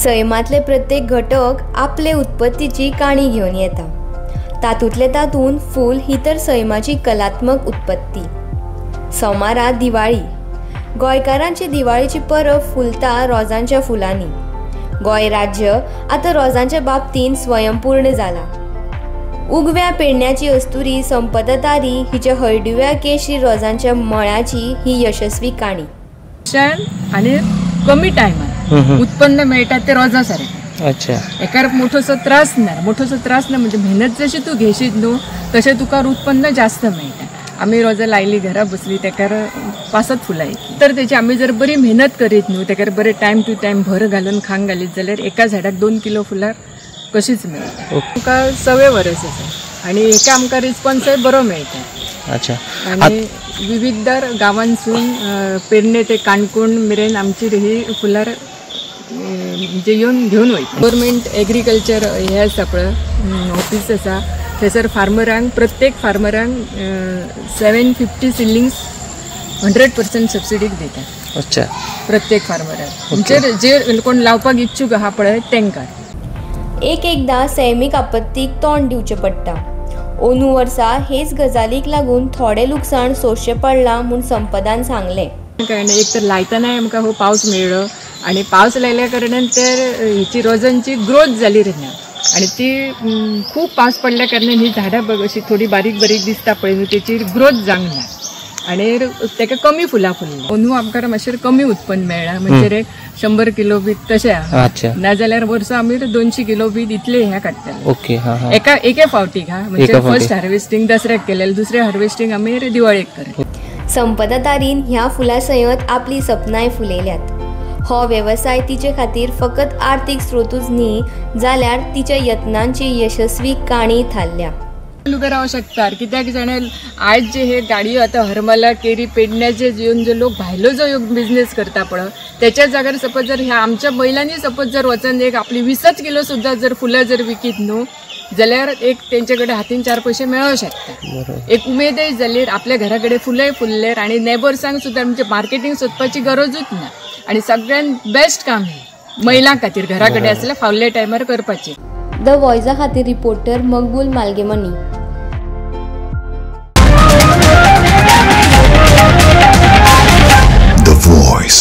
सैमातले प्रत्येक घटक आपले उत्पत्तीची काणी घेऊन येता। तातूंतले तातून फूल ही तर सैमाची कलात्मक उत्पत्ती। सोमारा दिवाळी, गोंयकारांची दिवाळीची परब फुलता रोजांच्या फुलांनी। गोंय राज्य आता रोजांच्या बाबतीन स्वयंपूर्ण जाला। उगव्या पेडण्याची अस्तुरी संपततारी हिच्या हळडुव्या केशरी रोजांच्या मळाची ही यशस्वी काणी। आणि कमी टायमान उत्पन्न मिळतात ते रोजा सारखे। अच्छा, एकार मोठोसो त्रास ना म्हणजे मेहनत जशी तू घेशीत न्हू तशें तुका उत्पन्न जास्त मिळता। आम्ही रोजा लायली घरा बसली तेकार 5-7 फुलां येतली, तर तेची आम्ही जर बरी मेहनत करीत न्हू तेकार बरे टायम टू टायम भर घालून खांग घालीत जाल्यार एका झाडाक 2 किलो फुलां कशीच मेळटा। तुका 6 वर्स आसा आणि एका आमकां रिस्पॉन्सय बरो मेळटा। अच्छा, आणि विविध गावांसून पेडणे ते काणकोण मेरेन आमची ही फुलां म्हणजे येऊन घेऊन वयता। गव्हर्मेंट एग्रीकल्चर हे आसा पळय ऑफिस आसा, थंयसर फार्मरांक प्रत्येक फार्मरांक 750 सिलिंग्स 100% सबसिडीक दिता। अच्छा, प्रत्येक फार्मरांक म्हणजे जे कोण लावपाक इच्छुक आहा पळय तेंकां। एकदा सैमीक आपत्तीक तोंड दिवचें पडटा। ओनू वर्सा हेच गजालीक लागून थोडे लुकसाण सोंसचें पडलां म्हूण संपदान सांगलें। एक तर लायतना आमकां हो पावस मेळ्ळो आणि पावस लायल्या कारणान तर हिची रोजांची ग्रोथ जाली ना आणि ती खूप पावस पडल्या कारणान ही झाडां बघ अशी थोडी बारीक बारीक दिसता पळय तेची ग्रोथ जावंक ना आणि तेका कमी फुलां फुलली। ओनू आमकां मातशें कमी उत्पन्न मेळ्ळा म्हणजे 100 किलो बी तशें नाजाल्यार वर्सा आमी 200 किलो बी इतले हे काडटाले। ओके, एके फावटीक म्हणजे फर्स्ट हार्वेस्टिंग दसऱ्याक केलें, दुसरें हार्वेस्टिंग आमी दिवाळेक करता। संपदा तारीन ह्या फुलां सयत आपली सपनाय फुलयल्यात। हो वेवसाय तिचे खातीर फकत आर्थीक स्रोतूच न्ही जाल्यार तिच्या यत्नांची यशस्वी काणी थारल्या। उबे रावू शकतात कित्याक जाणे आज जे हे गाडयो आता हरमला केरी पेडण्याचे येऊन जे लोक भायलो जो बिझनेस करता पळय त्याच्या जाग्यार सपोज जर ह्या आमच्या बैलांनी सपोज जर वचन एक आपली 20 किलो सुद्धा जर फुलां जर विकीत न्हू जाल्यार एक तेंच्याकडे हातीन 4 पैसे मेळू शकता। एक उमेदय जाली आपल्या घराकडे फुलय फुलल्यार आणि नेबर्सांक सुद्धा म्हणजे मार्केटिंग सोदपाची गरजूच ना आणि सगळ्यात बेस्ट काम हे महिलां खातीर घराकडे असल्या फावल्या टायमार करपाचे। द वॉयसा खातीर रिपोर्टर मकबूल मालगेमनी। The Voice.